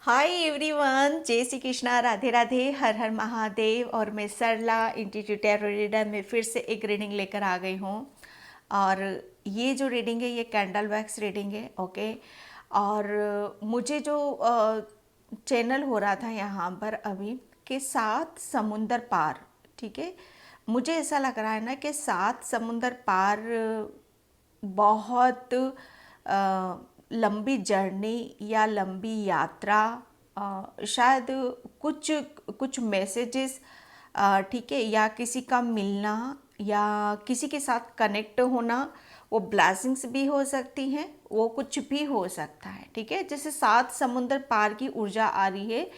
Hi everyone, जय श्री कृष्णा, राधे राधे, हर हर महादेव। और मैं सरला इंस्टीट्यूट टैरो रीडर में फिर से एक रीडिंग लेकर आ गई हूँ। और ये जो रीडिंग है ये कैंडल वैक्स रीडिंग है, ओके। और मुझे जो चैनल हो रहा था यहाँ पर अभी कि सात समुंदर पार, ठीक है। मुझे ऐसा लग रहा है ना कि सात समुंदर पार बहुत लंबी जर्नी या लंबी यात्रा, शायद कुछ कुछ मैसेजेस, ठीक है, या किसी का मिलना या किसी के साथ कनेक्ट होना, वो ब्लेसिंग्स भी हो सकती हैं, वो कुछ भी हो सकता है, ठीक है। जैसे सात समुंदर पार की ऊर्जा आ रही है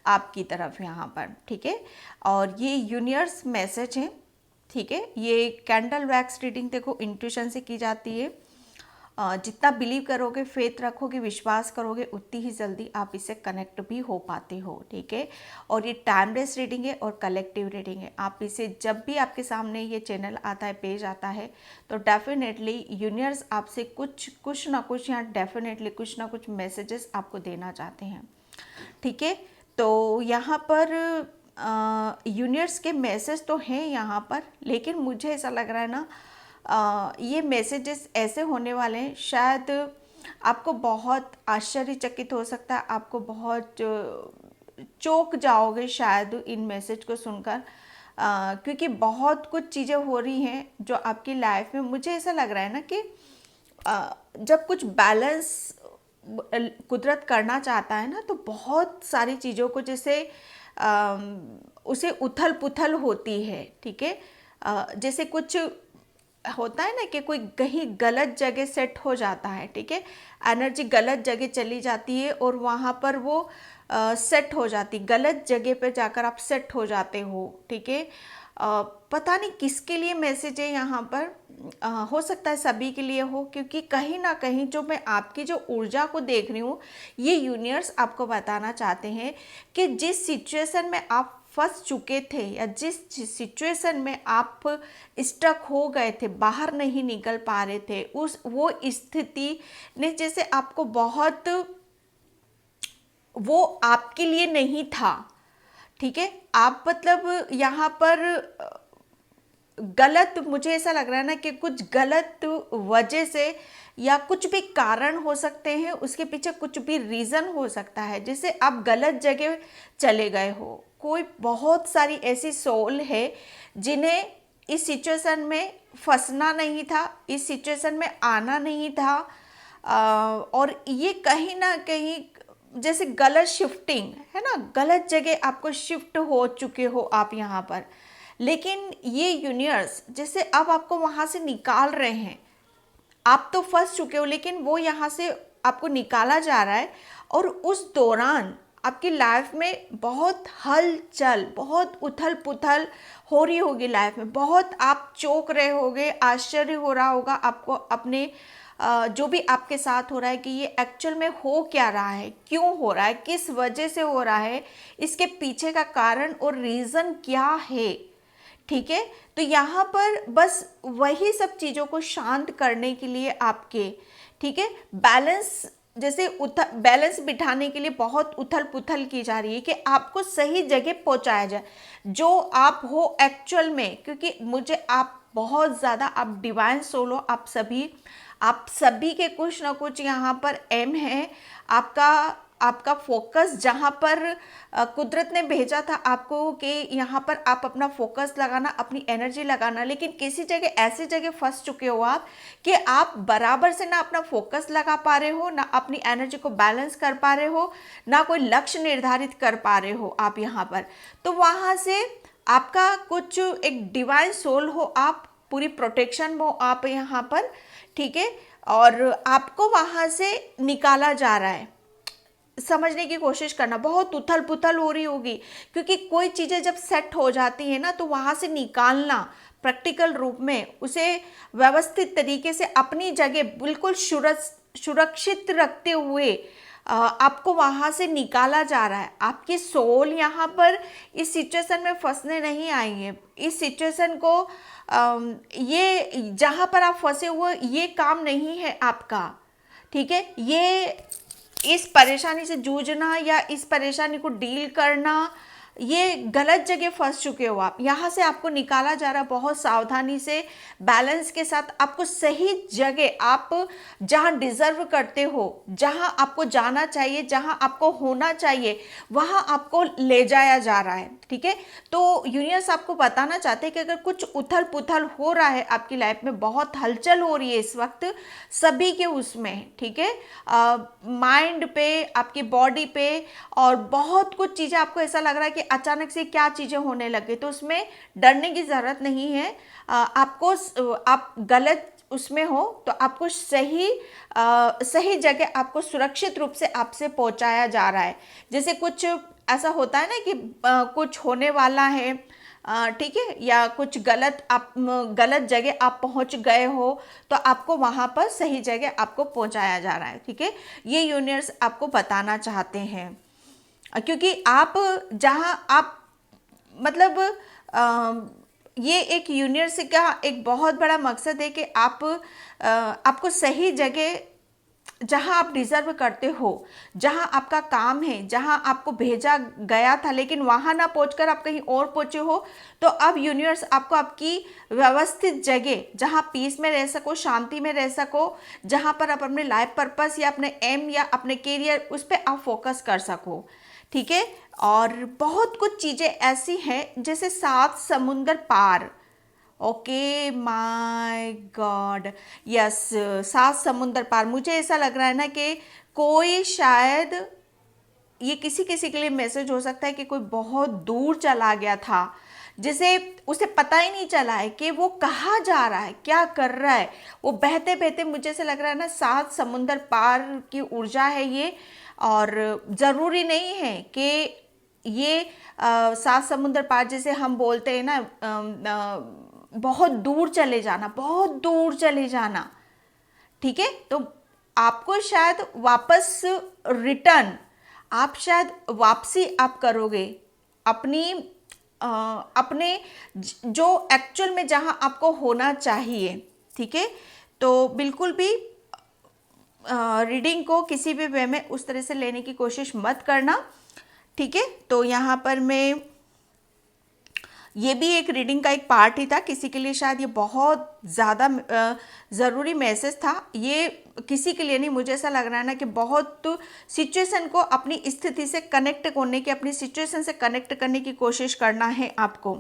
आपकी तरफ यहाँ पर, ठीक है। और ये यूनिवर्स मैसेज है, ठीक है। ये कैंडल वैक्स रीडिंग देखो इंट्यूशन से की जाती है। जितना बिलीव करोगे, फेथ रखोगे, विश्वास करोगे, उतनी ही जल्दी आप इससे कनेक्ट भी हो पाते हो, ठीक है। और ये टाइमलेस रीडिंग है और कलेक्टिव रीडिंग है। आप इसे जब भी आपके सामने ये चैनल आता है, पेज आता है, तो डेफिनेटली यूनिवर्स आपसे कुछ ना कुछ, यहाँ डेफिनेटली कुछ ना कुछ मैसेजेस आपको देना चाहते हैं, ठीक है। तो यहाँ पर यूनिवर्स के मैसेज तो हैं यहाँ पर, लेकिन मुझे ऐसा लग रहा है ना, ये मैसेजेस ऐसे होने वाले हैं, शायद आपको बहुत आश्चर्यचकित हो सकता है, आपको बहुत चौंक जाओगे शायद इन मैसेज को सुनकर, क्योंकि बहुत कुछ चीज़ें हो रही हैं जो आपकी लाइफ में, मुझे ऐसा लग रहा है ना कि जब कुछ बैलेंस कुदरत करना चाहता है ना, तो बहुत सारी चीज़ों को जैसे उसे उथल पुथल होती है, ठीक है। जैसे कुछ होता है ना कि कोई कहीं गलत जगह सेट हो जाता है, ठीक है। एनर्जी गलत जगह चली जाती है और वहाँ पर वो सेट हो जाती, गलत जगह पे जाकर आप सेट हो जाते हो, ठीक है। पता नहीं किसके लिए मैसेज है यहाँ पर, हो सकता है सभी के लिए हो, क्योंकि कहीं ना कहीं जो मैं आपकी जो ऊर्जा को देख रही हूँ, ये यूनिवर्स आपको बताना चाहते हैं कि जिस सिचुएशन में आप फंस चुके थे या जिस सिचुएशन में आप स्टक हो गए थे, बाहर नहीं निकल पा रहे थे, उस वो स्थिति ने जैसे आपको बहुत, वो आपके लिए नहीं था, ठीक है। आप मतलब यहाँ पर गलत, मुझे ऐसा लग रहा है ना कि कुछ गलत वजह से या कुछ भी कारण हो सकते हैं, उसके पीछे कुछ भी रीज़न हो सकता है, जैसे आप गलत जगह चले गए हो। कोई बहुत सारी ऐसी सोल है जिन्हें इस सिचुएशन में फंसना नहीं था, इस सिचुएशन में आना नहीं था, और ये कहीं ना कहीं जैसे गलत शिफ्टिंग है ना, गलत जगह आपको शिफ्ट हो चुके हो आप यहाँ पर। लेकिन ये यूनिवर्स जैसे अब आपको वहाँ से निकाल रहे हैं, आप तो फंस चुके हो लेकिन वो यहाँ से आपको निकाला जा रहा है। और उस दौरान आपकी लाइफ में बहुत हलचल, बहुत उथल पुथल हो रही होगी लाइफ में, बहुत आप चौंक रहे होगे, आश्चर्य हो रहा होगा आपको अपने जो भी आपके साथ हो रहा है कि ये एक्चुअल में हो क्या रहा है, क्यों हो रहा है, किस वजह से हो रहा है, इसके पीछे का कारण और रीज़न क्या है, ठीक है। तो यहाँ पर बस वही सब चीज़ों को शांत करने के लिए आपके, ठीक है, बैलेंस, जैसे बैलेंस बिठाने के लिए बहुत उथल पुथल की जा रही है कि आपको सही जगह पहुंचाया जाए, जो आप हो एक्चुअल में। क्योंकि मुझे आप बहुत ज़्यादा, आप डिवाइन सोल हो, आप सभी के कुछ ना कुछ यहाँ पर एम है, आपका आपका फोकस जहाँ पर कुदरत ने भेजा था आपको कि यहाँ पर आप अपना फोकस लगाना, अपनी एनर्जी लगाना, लेकिन किसी जगह ऐसी जगह फंस चुके हो आप कि आप बराबर से ना अपना फोकस लगा पा रहे हो, ना अपनी एनर्जी को बैलेंस कर पा रहे हो, ना कोई लक्ष्य निर्धारित कर पा रहे हो आप यहाँ पर। तो वहाँ से आपका कुछ एक डिवाइन सोल हो, आप पूरी प्रोटेक्शन में हो आप यहाँ पर, ठीक है। और आपको वहाँ से निकाला जा रहा है, समझने की कोशिश करना, बहुत उथल पुथल हो रही होगी, क्योंकि कोई चीज़ें जब सेट हो जाती है ना, तो वहाँ से निकालना प्रैक्टिकल रूप में, उसे व्यवस्थित तरीके से अपनी जगह बिल्कुल सुरक्षित रखते हुए आपको वहाँ से निकाला जा रहा है। आपकी सोल यहाँ पर इस सिचुएशन में फंसने नहीं आई है, इस सिचुएशन को ये जहाँ पर आप फंसे हुए, ये काम नहीं है आपका, ठीक है। ये इस परेशानी से जूझना या इस परेशानी को डील करना, ये गलत जगह फंस चुके हो आप। यहाँ से आपको निकाला जा रहा, बहुत सावधानी से बैलेंस के साथ आपको सही जगह, आप जहाँ डिजर्व करते हो, जहाँ आपको जाना चाहिए, जहाँ आपको होना चाहिए, वहाँ आपको ले जाया जा रहा है। ठीक है, तो यूनिवर्स आपको बताना चाहते हैं कि अगर कुछ उथल पुथल हो रहा है आपकी लाइफ में, बहुत हलचल हो रही है इस वक्त सभी के उसमें, ठीक है, माइंड पे, आपकी बॉडी पे, और बहुत कुछ चीज़ें आपको ऐसा लग रहा है कि अचानक से क्या चीज़ें होने लगे, तो उसमें डरने की ज़रूरत नहीं है। आप गलत उसमें हो तो आपको सही जगह, आपको सुरक्षित रूप से आपसे पहुंचाया जा रहा है। जैसे कुछ ऐसा होता है ना कि कुछ होने वाला है, ठीक है, या कुछ गलत जगह आप पहुंच गए हो, तो आपको वहां पर सही जगह आपको पहुंचाया जा रहा है। ठीक है, ये यूनिवर्स आपको बताना चाहते हैं, क्योंकि आप जहां आप मतलब ये एक यूनिवर्स का एक बहुत बड़ा मकसद है कि आपको सही जगह, जहां आप डिजर्व करते हो, जहां आपका काम है, जहां आपको भेजा गया था, लेकिन वहां ना पहुंचकर आप कहीं और पहुंचे हो, तो अब यूनिवर्स आपको आपकी व्यवस्थित जगह, जहां पीस में रह सको, शांति में रह सको, जहां पर आप अपने लाइफ पर्पस या अपने एम या अपने कैरियर, उस पर आप फोकस कर सको। ठीक है, और बहुत कुछ चीज़ें ऐसी हैं जैसे 7 समुंदर पार। ओके माय गॉड, यस, 7 समुंदर पार। मुझे ऐसा लग रहा है ना कि कोई शायद, ये किसी किसी के लिए मैसेज हो सकता है कि कोई बहुत दूर चला गया था, जिसे उसे पता ही नहीं चला है कि वो कहाँ जा रहा है, क्या कर रहा है। वो बहते बहते, मुझे ऐसा लग रहा है ना, 7 समुंदर पार की ऊर्जा है ये। और ज़रूरी नहीं है कि ये 7 समुंदर पार, जैसे हम बोलते हैं ना, बहुत दूर चले जाना, बहुत दूर चले जाना। ठीक है, तो आपको शायद वापस रिटर्न, आप शायद वापसी आप करोगे अपने जो एक्चुअल में जहां आपको होना चाहिए। ठीक है, तो बिल्कुल भी रीडिंग को किसी भी वे में उस तरह से लेने की कोशिश मत करना। ठीक है, तो यहाँ पर मैं, ये भी एक रीडिंग का एक पार्ट ही था, किसी के लिए शायद ये बहुत ज़्यादा ज़रूरी मैसेज था। ये किसी के लिए नहीं, मुझे ऐसा लग रहा है ना कि बहुत सिचुएशन को अपनी स्थिति से कनेक्ट करने की, अपनी सिचुएशन से कनेक्ट करने की कोशिश करना है आपको।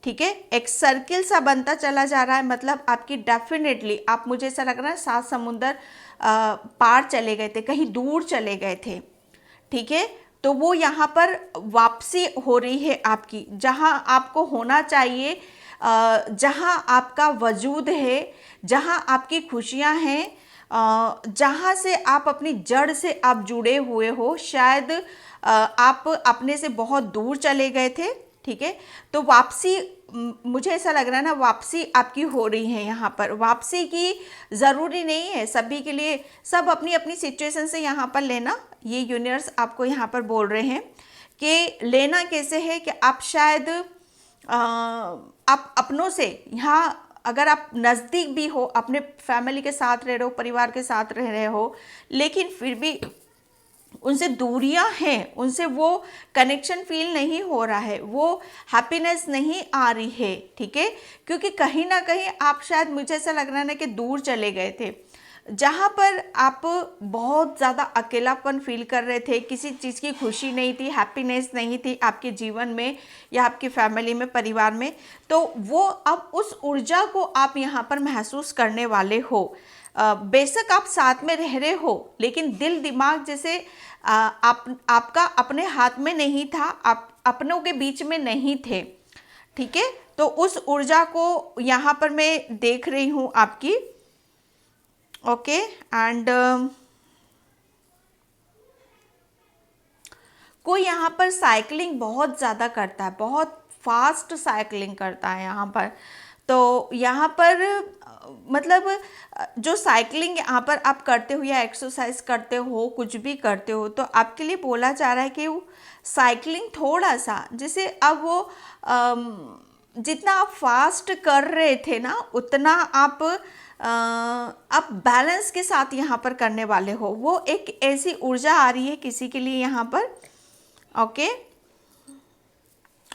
ठीक है, एक सर्किल सा बनता चला जा रहा है, मतलब आपकी डेफिनेटली, आप, मुझे ऐसा लग रहा है 7 समुंदर पार चले गए थे, कहीं दूर चले गए थे। ठीक है, तो वो यहाँ पर वापसी हो रही है आपकी, जहाँ आपको होना चाहिए, जहाँ आपका वजूद है, जहाँ आपकी खुशियाँ हैं, जहाँ से आप अपनी जड़ से आप जुड़े हुए हो। शायद आप अपने से बहुत दूर चले गए थे। ठीक है, तो वापसी, मुझे ऐसा लग रहा है ना, वापसी आपकी हो रही है। यहाँ पर वापसी की ज़रूरी नहीं है सभी के लिए, सब अपनी अपनी सिचुएशन से यहाँ पर लेना। ये यूनिवर्स आपको यहाँ पर बोल रहे हैं कि लेना कैसे है, कि आप शायद आप अपनों से, यहाँ अगर आप नज़दीक भी हो, अपने फैमिली के साथ रह रहे हो, परिवार के साथ रह रहे हो, लेकिन फिर भी उनसे दूरियां हैं, उनसे वो कनेक्शन फील नहीं हो रहा है, वो हैप्पीनेस नहीं आ रही है। ठीक है, क्योंकि कहीं ना कहीं आप शायद, मुझे ऐसा लग रहा है ना कि दूर चले गए थे, जहाँ पर आप बहुत ज़्यादा अकेलापन फील कर रहे थे, किसी चीज़ की खुशी नहीं थी, हैप्पीनेस नहीं थी आपके जीवन में या आपकी फैमिली में, परिवार में। तो वो, अब उस ऊर्जा को आप यहाँ पर महसूस करने वाले हो। बेशक आप साथ में रह रहे हो, लेकिन दिल दिमाग जैसे आपका अपने हाथ में नहीं था, आप अपनों के बीच में नहीं थे। ठीक है, तो उस ऊर्जा को यहाँ पर मैं देख रही हूँ आपकी। ओके, एंड कोई यहाँ पर साइकिलिंग बहुत ज़्यादा करता है, बहुत फास्ट साइकिलिंग करता है यहाँ पर। तो यहाँ पर मतलब जो साइकिलिंग यहाँ पर आप करते हो या एक्सरसाइज करते हो, कुछ भी करते हो, तो आपके लिए बोला जा रहा है कि वो साइकिलिंग थोड़ा सा, जैसे अब वो जितना आप फास्ट कर रहे थे ना, उतना आप आप बैलेंस के साथ यहाँ पर करने वाले हो। वो एक ऐसी ऊर्जा आ रही है किसी के लिए यहाँ पर। ओके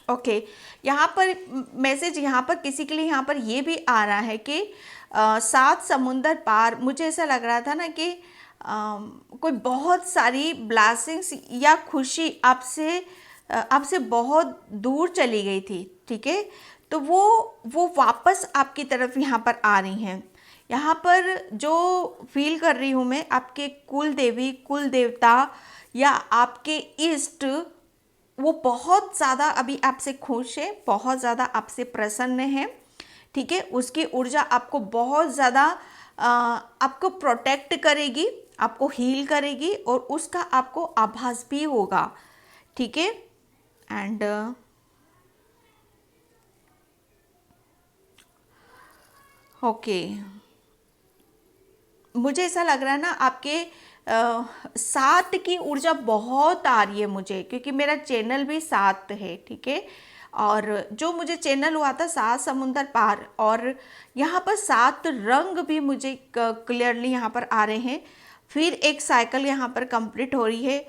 ओके, यहाँ पर मैसेज यहाँ पर किसी के लिए यहाँ पर ये भी आ रहा है कि 7 समुंदर पार, मुझे ऐसा लग रहा था ना कि कोई बहुत सारी ब्लेसिंग्स या खुशी आपसे बहुत दूर चली गई थी, ठीक है। तो वो वापस आपकी तरफ यहाँ पर आ रही हैं। यहाँ पर जो फील कर रही हूँ मैं, आपके कुल देवी कुल देवता या आपके इष्ट वो बहुत ज़्यादा अभी आपसे खुश है, बहुत ज़्यादा आपसे प्रसन्न है, ठीक है। उसकी ऊर्जा आपको बहुत ज़्यादा आपको प्रोटेक्ट करेगी, आपको हील करेगी और उसका आपको आभास भी होगा, ठीक है। एंड ओके, मुझे ऐसा लग रहा है ना आपके 7 की ऊर्जा बहुत आ रही है मुझे, क्योंकि मेरा चैनल भी 7 है, ठीक है। और जो मुझे चैनल हुआ था 7 समुंदर पार, और यहाँ पर 7 रंग भी मुझे क्लियरली यहाँ पर आ रहे हैं। फिर एक साइकिल यहाँ पर कंप्लीट हो रही है।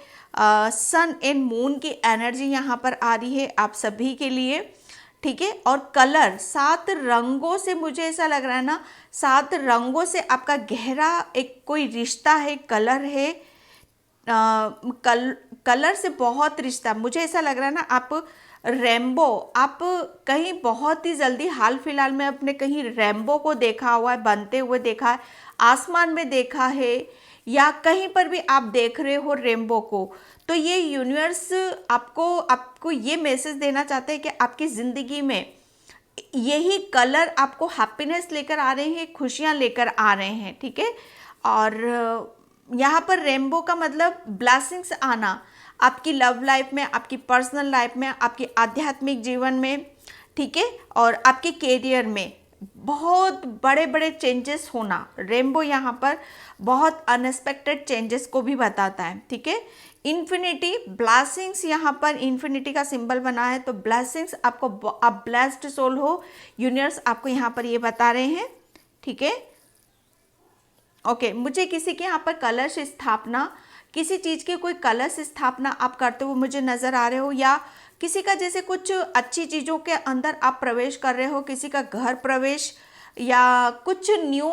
सन एंड मून की एनर्जी यहाँ पर आ रही है आप सभी के लिए, ठीक है। और कलर 7 रंगों से, मुझे ऐसा लग रहा है ना 7 रंगों से आपका गहरा एक कोई रिश्ता है, कलर है। कलर से बहुत रिश्ता, मुझे ऐसा लग रहा है ना आप रेम्बो, आप कहीं बहुत ही जल्दी हाल फिलहाल में अपने कहीं रेम्बो को देखा हुआ है, बनते हुए देखा है, आसमान में देखा है, या कहीं पर भी आप देख रहे हो रेम्बो को। तो ये यूनिवर्स आपको ये मैसेज देना चाहते हैं कि आपकी ज़िंदगी में यही कलर आपको हैप्पीनेस लेकर आ रहे हैं, खुशियाँ लेकर आ रहे हैं, ठीक है। और यहाँ पर रेनबो का मतलब ब्लेसिंग्स आना आपकी लव लाइफ में, आपकी पर्सनल लाइफ में, आपकी आध्यात्मिक जीवन में, ठीक है। और आपके कैरियर में बहुत बड़े बड़े चेंजेस होना, रेनबो यहाँ पर बहुत अनएक्सपेक्टेड चेंजेस को भी बताता है, ठीक है। इन्फिनिटी ब्लेसिंग्स, यहाँ पर इन्फिनिटी का सिंबल बना है, तो ब्लेसिंग्स आपको, आप ब्लेस्ड सोल हो, यूनिवर्स आपको यहाँ पर ये बता रहे हैं, ठीक है। ओके, मुझे किसी के यहाँ पर कलश स्थापना, किसी चीज़ की कोई कलश स्थापना आप करते हुए मुझे नज़र आ रहे हो, या किसी का जैसे कुछ अच्छी चीज़ों के अंदर आप प्रवेश कर रहे हो, किसी का घर प्रवेश, या कुछ न्यू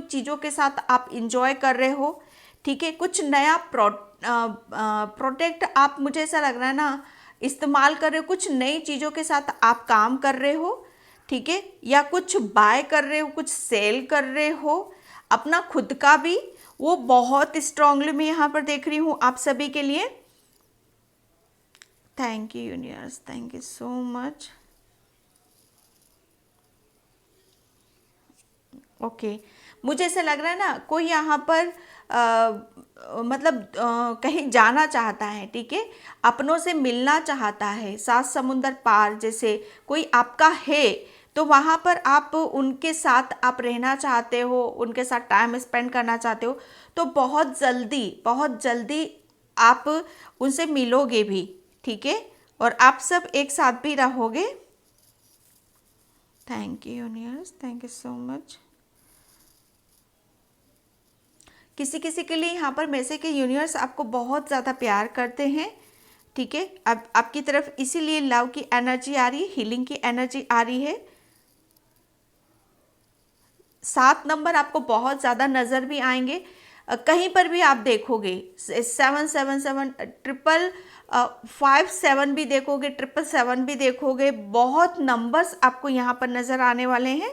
चीज़ों के साथ आप इंजॉय कर रहे हो, ठीक है। कुछ नया प्रोडक्ट आप, मुझे ऐसा लग रहा है ना, इस्तेमाल कर रहे हो, कुछ नई चीज़ों के साथ आप काम कर रहे हो, ठीक है। या कुछ बाय कर रहे हो, कुछ सेल कर रहे हो, अपना खुद का भी, वो बहुत स्ट्रांगली मैं यहाँ पर देख रही हूँ आप सभी के लिए। Thank you universe, thank you so much. Okay, मुझे ऐसा लग रहा है ना कोई यहाँ पर मतलब कहीं जाना चाहता है, ठीक है, अपनों से मिलना चाहता है, 7 समुंदर पार जैसे कोई आपका है, तो वहाँ पर आप उनके साथ आप रहना चाहते हो, उनके साथ टाइम स्पेंड करना चाहते हो, तो बहुत जल्दी आप उनसे मिलोगे भी, ठीक है। और आप सब एक साथ भी रहोगे। Thank you universe, thank you so much. किसी किसी के लिए यहाँ पर में से कि यूनिवर्स आपको बहुत ज़्यादा प्यार करते हैं, ठीक है। अब आपकी तरफ इसीलिए लव की एनर्जी आ रही है, हीलिंग की एनर्जी आ रही है। 7 नंबर आपको बहुत ज़्यादा नज़र भी आएंगे, कहीं पर भी आप देखोगे 777, 557 भी देखोगे, 777 भी देखोगे, बहुत नंबर्स आपको यहाँ पर नज़र आने वाले हैं,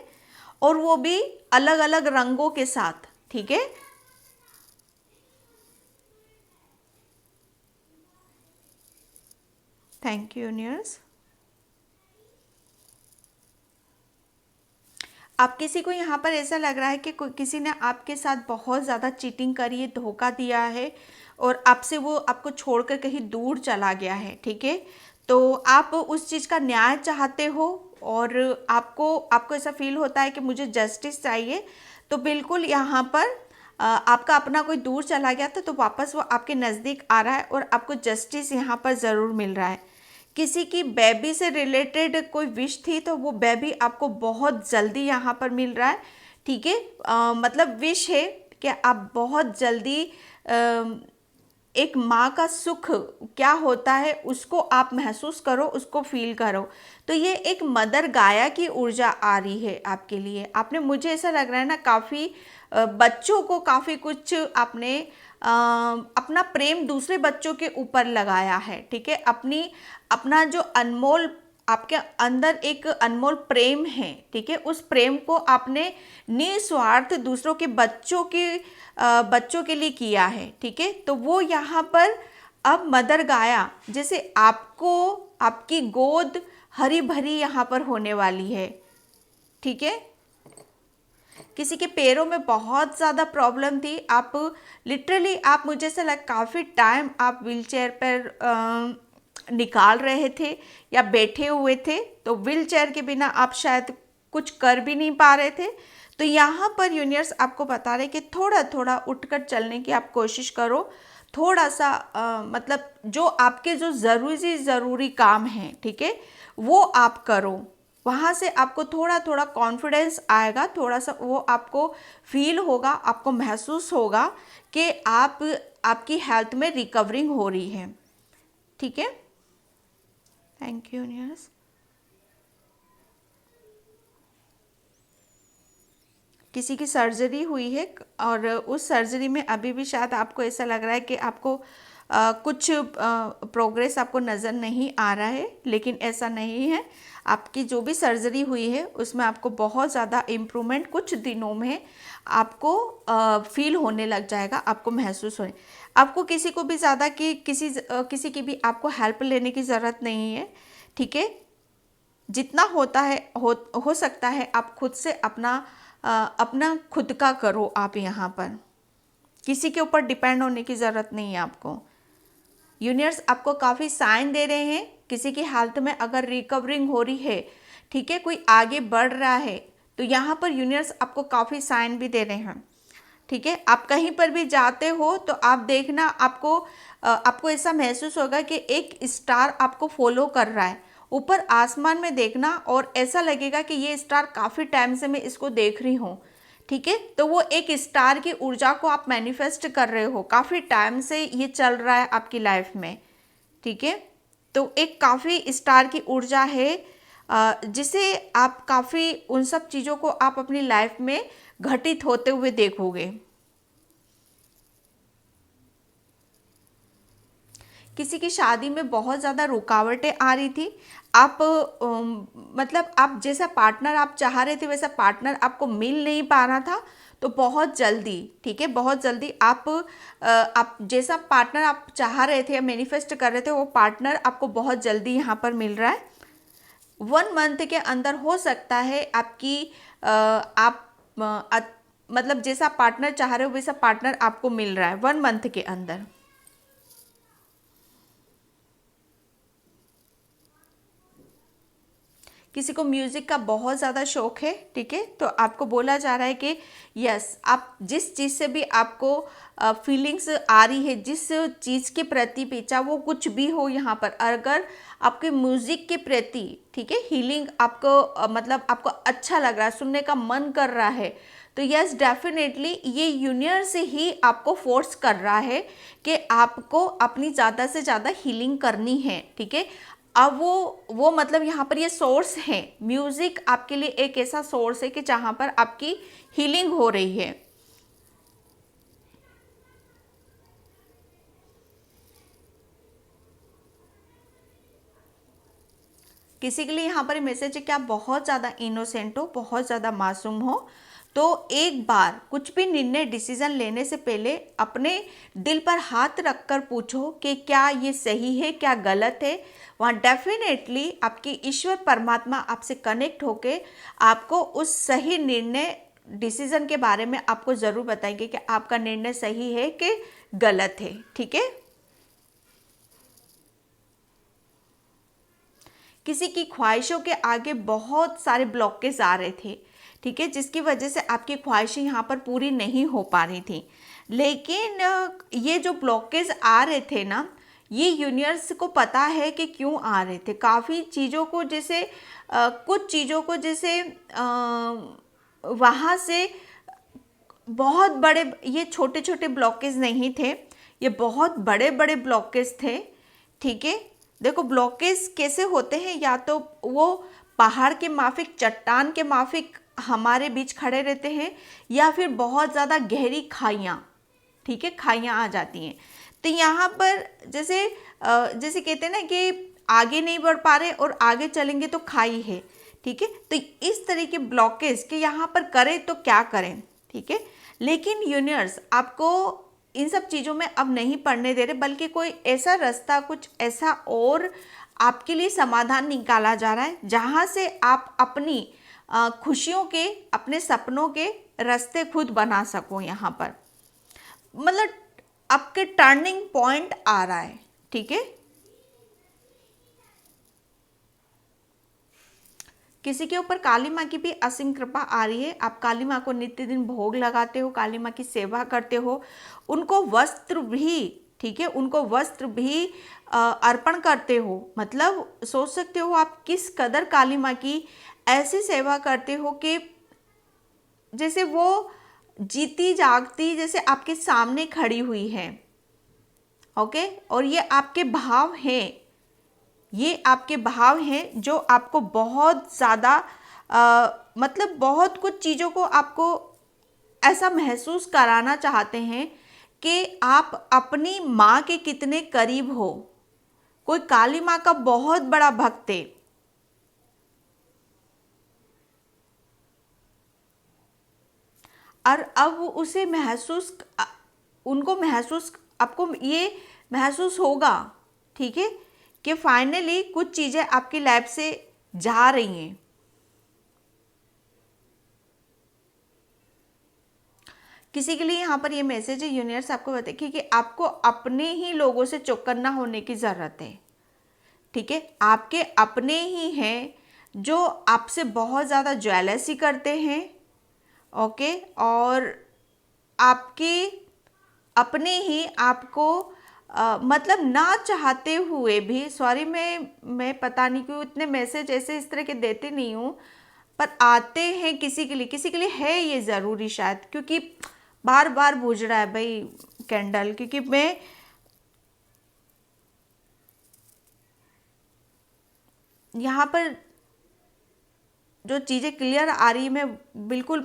और वो भी अलग अलग रंगों के साथ, ठीक है। Thank you universe. आप किसी को यहाँ पर ऐसा लग रहा है कि किसी ने आपके साथ बहुत ज़्यादा चीटिंग करी है, धोखा दिया है, और आपसे वो आपको छोड़कर कहीं दूर चला गया है, ठीक है। तो आप उस चीज़ का न्याय चाहते हो, और आपको ऐसा फील होता है कि मुझे जस्टिस चाहिए। तो बिल्कुल यहाँ पर आपका अपना कोई दूर चला गया था, तो वापस वो आपके नज़दीक आ रहा है, और आपको जस्टिस यहाँ पर ज़रूर मिल रहा है। किसी की बेबी से रिलेटेड कोई विश थी तो वो बेबी आपको बहुत जल्दी यहाँ पर मिल रहा है, ठीक है। मतलब विश है कि आप बहुत जल्दी एक माँ का सुख क्या होता है उसको आप महसूस करो, उसको फील करो। तो ये एक मदर गाया की ऊर्जा आ रही है आपके लिए। आपने, मुझे ऐसा लग रहा है ना, काफ़ी बच्चों को काफ़ी कुछ आपने अपना प्रेम दूसरे बच्चों के ऊपर लगाया है, ठीक है। अपना जो अनमोल आपके अंदर एक अनमोल प्रेम है, ठीक है, उस प्रेम को आपने निस्वार्थ दूसरों के बच्चों के लिए किया है, ठीक है। तो वो यहाँ पर अब मदर गाया जैसे आपको आपकी गोद हरी भरी यहाँ पर होने वाली है, ठीक है। किसी के पैरों में बहुत ज़्यादा प्रॉब्लम थी, आप लिटरली आप, मुझे ऐसा लगा काफ़ी टाइम आप व्हीलचेयर पर निकाल रहे थे या बैठे हुए थे, तो व्हीलचेयर के बिना आप शायद कुछ कर भी नहीं पा रहे थे। तो यहाँ पर यूनिवर्स आपको बता रहे कि थोड़ा थोड़ा उठकर चलने की आप कोशिश करो, थोड़ा सा मतलब जो आपके जो ज़रूरी काम हैं, ठीक है, वो आप करो। वहाँ से आपको थोड़ा थोड़ा कॉन्फिडेंस आएगा, थोड़ा सा वो आपको फील होगा, आपको महसूस होगा कि आपकी हेल्थ में रिकवरिंग हो रही है, ठीक है। Thank you universe. किसी की सर्जरी हुई है और उस सर्जरी में अभी भी शायद आपको ऐसा लग रहा है कि आपको कुछ प्रोग्रेस आपको नज़र नहीं आ रहा है, लेकिन ऐसा नहीं है। आपकी जो भी सर्जरी हुई है उसमें आपको बहुत ज़्यादा इम्प्रूवमेंट कुछ दिनों में आपको फील होने लग जाएगा, आपको महसूस होने। आपको किसी को भी ज़्यादा कि किसी की भी आपको हेल्प लेने की ज़रूरत नहीं है, ठीक है। जितना होता है हो सकता है आप खुद से अपना खुद का करो। आप यहाँ पर किसी के ऊपर डिपेंड होने की ज़रूरत नहीं है आपको। यूनिवर्स आपको काफ़ी साइन दे रहे हैं, किसी की हेल्थ में अगर रिकवरिंग हो रही है, ठीक है, कोई आगे बढ़ रहा है, तो यहाँ पर यूनिवर्स आपको काफ़ी साइन भी दे रहे हैं, ठीक है। आप कहीं पर भी जाते हो तो आप देखना, आपको ऐसा महसूस होगा कि एक स्टार आपको फॉलो कर रहा है ऊपर आसमान में, देखना, और ऐसा लगेगा कि ये स्टार काफ़ी टाइम से मैं इसको देख रही हूँ, ठीक है। तो वो एक स्टार की ऊर्जा को आप मैनिफेस्ट कर रहे हो, काफ़ी टाइम से ये चल रहा है आपकी लाइफ में, ठीक है। तो एक काफ़ी स्टार की ऊर्जा है जिसे आप काफ़ी उन सब चीज़ों को आप अपनी लाइफ में घटित होते हुए देखोगे। किसी की शादी में बहुत ज़्यादा रुकावटें आ रही थी, आप मतलब आप जैसा पार्टनर आप चाह रहे थे वैसा पार्टनर आपको मिल नहीं पा रहा था, तो बहुत जल्दी, ठीक है, बहुत जल्दी आप जैसा पार्टनर आप चाह रहे थे या मैनिफेस्ट कर रहे थे वो पार्टनर आपको बहुत जल्दी यहाँ पर मिल रहा है। 1 मंथ के अंदर हो सकता है आपकी मतलब जैसा पार्टनर चाह रहे हो वैसा पार्टनर आपको मिल रहा है 1 मंथ के अंदर। किसी को म्यूज़िक का बहुत ज़्यादा शौक है, ठीक है, तो आपको बोला जा रहा है कि यस, आप जिस चीज़ से भी आपको फीलिंग्स आ रही है, जिस चीज़ के प्रति भी, चाहे वो कुछ भी हो, यहाँ पर अगर आपके म्यूज़िक के प्रति, ठीक है, हीलिंग आपको मतलब आपको अच्छा लग रहा है, सुनने का मन कर रहा है, तो यस डेफिनेटली ये यूनिवर्स ही आपको फोर्स कर रहा है कि आपको अपनी ज़्यादा से ज़्यादा हीलिंग करनी है, ठीक है। अब वो मतलब यहाँ पर ये सोर्स है, म्यूज़िक आपके लिए एक ऐसा सोर्स है कि जहाँ पर आपकी हीलिंग हो रही है। किसी के लिए यहाँ पर मैसेज है कि आप बहुत ज़्यादा इनोसेंट हो, बहुत ज़्यादा मासूम हो, तो एक बार कुछ भी निर्णय डिसीजन लेने से पहले अपने दिल पर हाथ रखकर पूछो कि क्या ये सही है, क्या गलत है। वहाँ डेफिनेटली आपकी ईश्वर परमात्मा आपसे कनेक्ट होके आपको उस सही निर्णय डिसीजन के बारे में आपको ज़रूर बताएंगे कि आपका निर्णय सही है कि गलत है, ठीक है। किसी की ख्वाहिशों के आगे बहुत सारे ब्लॉकेज आ रहे थे, ठीक है, जिसकी वजह से आपकी ख्वाहिशें यहाँ पर पूरी नहीं हो पा रही थी। लेकिन ये जो ब्लॉकेज आ रहे थे ना, ये यूनिवर्स को पता है कि क्यों आ रहे थे। काफ़ी चीज़ों को जैसे कुछ चीज़ों को जैसे वहाँ से बहुत बड़े, ये छोटे छोटे ब्लॉकेज नहीं थे, ये बहुत बड़े बड़े ब्लॉकेज थे। ठीक है, देखो ब्लॉकेज कैसे होते हैं, या तो वो पहाड़ के माफिक, चट्टान के माफिक हमारे बीच खड़े रहते हैं, या फिर बहुत ज़्यादा गहरी खाइयाँ, ठीक है, खाइयाँ आ जाती हैं। तो यहाँ पर जैसे जैसे कहते हैं ना कि आगे नहीं बढ़ पा रहे और आगे चलेंगे तो खाई है। ठीक है, तो इस तरह के ब्लॉकेज के यहाँ पर करें तो क्या करें। ठीक है, लेकिन यूनिवर्स आपको इन सब चीज़ों में अब नहीं पड़ने दे रहे, बल्कि कोई ऐसा रास्ता, कुछ ऐसा और आपके लिए समाधान निकाला जा रहा है जहाँ से आप अपनी खुशियों के, अपने सपनों के रास्ते खुद बना सको। यहाँ पर मतलब आपके टर्निंग पॉइंट आ रहा है। ठीक है, किसी के ऊपर काली माँ की भी असीम कृपा आ रही है। आप काली माँ को नित्य दिन भोग लगाते हो, काली माँ की सेवा करते हो, उनको वस्त्र भी, ठीक है, उनको वस्त्र भी अर्पण करते हो। मतलब सोच सकते हो आप किस कदर काली माँ की ऐसी सेवा करते हो कि जैसे वो जीती जागती जैसे आपके सामने खड़ी हुई है। ओके, और ये आपके भाव हैं, ये आपके भाव हैं जो आपको बहुत ज़्यादा मतलब बहुत कुछ चीज़ों को आपको ऐसा महसूस कराना चाहते हैं कि आप अपनी माँ के कितने करीब हो। कोई काली माँ का बहुत बड़ा भक्त है, और अब उसे महसूस, उनको महसूस, आपको ये महसूस होगा, ठीक है, कि फाइनली कुछ चीज़ें आपकी लाइफ से जा रही हैं। किसी के लिए यहाँ पर ये मैसेज है, यूनिवर्स आपको बताइए कि आपको अपने ही लोगों से चौकन्ना होने की ज़रूरत है। ठीक है, आपके अपने ही हैं जो आपसे बहुत ज़्यादा जेलसी करते हैं। ओके, और आपके अपने ही आपको मतलब ना चाहते हुए भी, सॉरी मैं पता नहीं क्यों इतने मैसेज ऐसे इस तरह के देते नहीं हूँ, पर आते हैं किसी के लिए, किसी के लिए है ये ज़रूरी शायद, क्योंकि बार बार बुझ रहा है भाई कैंडल, क्योंकि मैं यहाँ पर जो चीज़ें क्लियर आ रही है, मैं बिल्कुल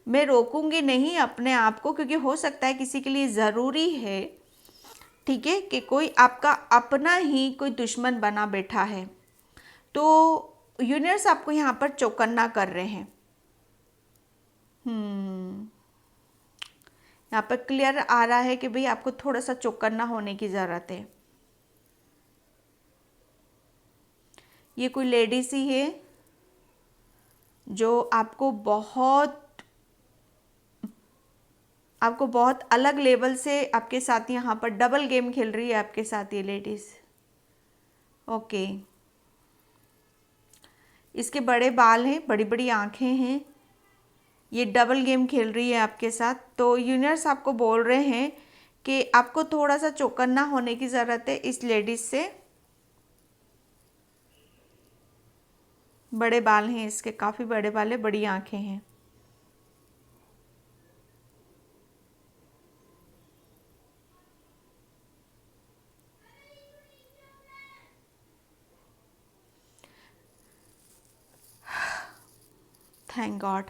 मैं रोकूंगी नहीं अपने आप को, क्योंकि हो सकता है किसी के लिए ज़रूरी है, ठीक है, कि कोई आपका अपना ही कोई दुश्मन बना बैठा है। तो यूनिवर्स आपको यहाँ पर चौकन्ना कर रहे हैं। यहाँ पर क्लियर आ रहा है कि भाई आपको थोड़ा सा चौकन्ना होने की ज़रूरत है। ये कोई लेडीज ही है जो आपको बहुत अलग लेवल से आपके साथ यहाँ पर डबल गेम खेल रही है आपके साथ ये लेडीज। ओके, इसके बड़े बाल हैं, बड़ी बड़ी आंखें हैं, ये डबल गेम खेल रही है आपके साथ। तो यूनिवर्स आपको बोल रहे हैं कि आपको थोड़ा सा चौकन्ना होने की ज़रूरत है इस लेडीज से। बड़े बाल हैं इसके, काफ़ी बड़े बाल हैं, बड़ी आंखें हैं। Thank God.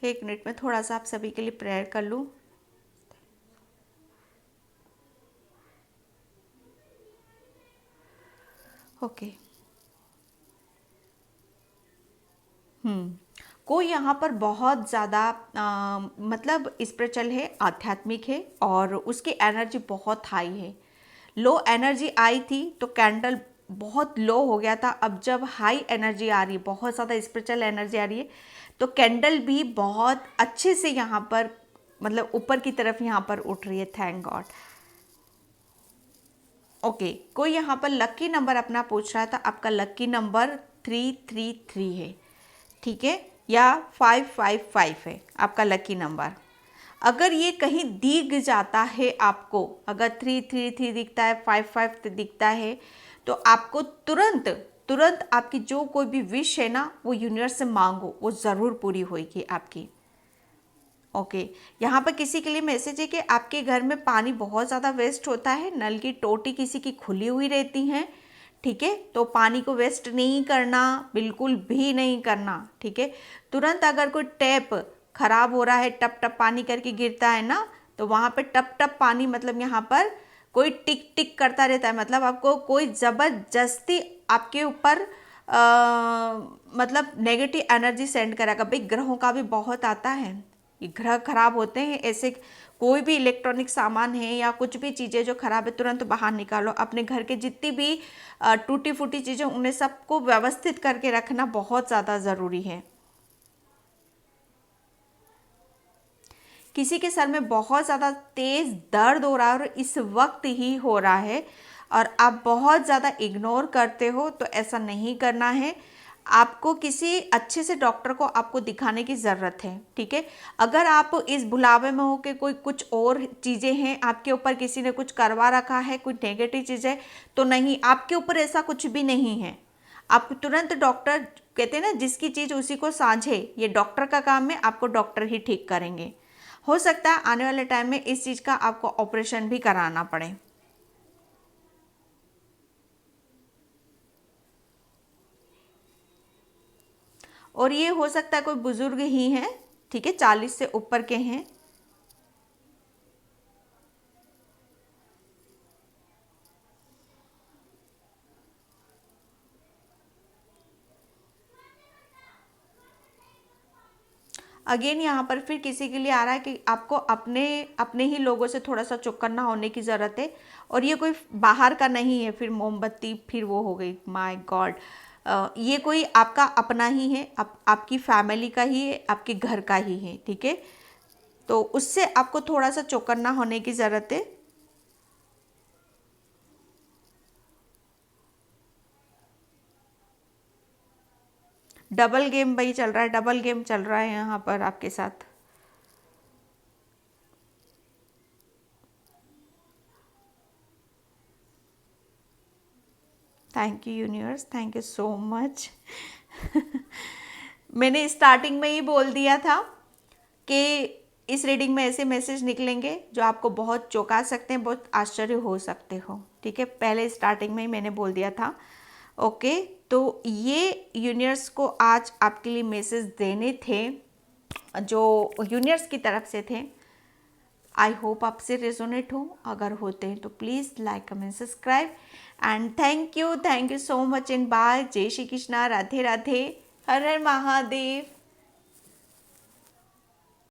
एक मिनट में थोड़ा सा आप सभी के लिए प्रेयर कर लूँ। ओके, कोई यहाँ पर बहुत ज़्यादा मतलब स्पिरिचुअल है, आध्यात्मिक है, और उसकी एनर्जी बहुत हाई है। लो एनर्जी आई थी तो कैंडल बहुत लो हो गया था, अब जब हाई एनर्जी आ रही है, बहुत ज़्यादा स्पिरिचुअल एनर्जी आ रही है, तो कैंडल भी बहुत अच्छे से यहाँ पर मतलब ऊपर की तरफ यहाँ पर उठ रही है। Thank God. ओके, कोई यहाँ पर लक्की नंबर अपना पूछ रहा था, आपका लक्की नंबर 333 है, ठीक है, या 555 है आपका लकी नंबर। अगर ये कहीं दिख जाता है आपको, अगर 333 दिखता है, 55 दिखता है, तो आपको तुरंत तुरंत आपकी जो कोई भी विश है ना, वो यूनिवर्स से मांगो, वो ज़रूर पूरी होगी आपकी। ओके, यहाँ पर किसी के लिए मैसेज है कि आपके घर में पानी बहुत ज़्यादा वेस्ट होता है, नल की टोटी किसी की खुली हुई रहती हैं, ठीक है, तो पानी को वेस्ट नहीं करना, बिल्कुल भी नहीं करना, ठीक है। तुरंत अगर कोई टैप खराब हो रहा है, टप टप पानी करके गिरता है ना, तो वहाँ पे टप टप पानी, मतलब यहाँ पर कोई टिक टिक करता रहता है, मतलब आपको कोई ज़बरदस्ती आपके ऊपर मतलब नेगेटिव एनर्जी सेंड करेगा। भाई ग्रहों का भी बहुत आता है, ये ग्रह खराब होते हैं, ऐसे कोई भी इलेक्ट्रॉनिक सामान है या कुछ भी चीज़ें जो खराब है तुरंत बाहर निकालो। अपने घर के जितनी भी टूटी फूटी चीज़ें, उन्हें सबको व्यवस्थित करके रखना बहुत ज़्यादा ज़रूरी है। किसी के सर में बहुत ज़्यादा तेज़ दर्द हो रहा है और इस वक्त ही हो रहा है, और आप बहुत ज़्यादा इग्नोर करते हो, तो ऐसा नहीं करना है। आपको किसी अच्छे से डॉक्टर को आपको दिखाने की ज़रूरत है, ठीक है। अगर आप इस भुलावे में हो कि कोई कुछ और चीज़ें हैं आपके ऊपर, किसी ने कुछ करवा रखा है, कोई नेगेटिव चीज़ है, तो नहीं, आपके ऊपर ऐसा कुछ भी नहीं है। आप तुरंत डॉक्टर, कहते हैं ना जिसकी चीज़ उसी को साझे, ये डॉक्टर का काम है, आपको डॉक्टर ही ठीक करेंगे। हो सकता है आने वाले टाइम में इस चीज़ का आपको ऑपरेशन भी कराना पड़े। और ये हो सकता है कोई बुजुर्ग ही हैं, ठीक है, 40 से ऊपर के हैं। अगेन यहाँ पर फिर किसी के लिए आ रहा है कि आपको अपने अपने ही लोगों से थोड़ा सा चौकन्ना होने की ज़रूरत है, और ये कोई बाहर का नहीं है। फिर मोमबत्ती, फिर वो हो गई, माय गॉड, ये कोई आपका अपना ही है, आपकी फैमिली का ही है, आपके घर का ही है, ठीक है। तो उससे आपको थोड़ा सा चौकन्ना होने की ज़रूरत है। डबल गेम भाई चल रहा है, डबल गेम चल रहा है यहाँ पर आपके साथ। Thank you universe, thank you so much. मैंने स्टार्टिंग में ही बोल दिया था कि इस रीडिंग में ऐसे मैसेज निकलेंगे जो आपको बहुत चौंका सकते हैं, बहुत आश्चर्य हो सकते हो, ठीक है। पहले स्टार्टिंग में ही मैंने बोल दिया था। ओके, तो ये यूनिवर्स को आज आपके लिए मैसेज देने थे, जो यूनिवर्स की तरफ से थे। आई होप आपसे रेजोनेट हो, अगर होते हैं तो please like comment subscribe, and thank you so much and bye. जय श्री कृष्णा, राधे राधे, हर हर महादेव।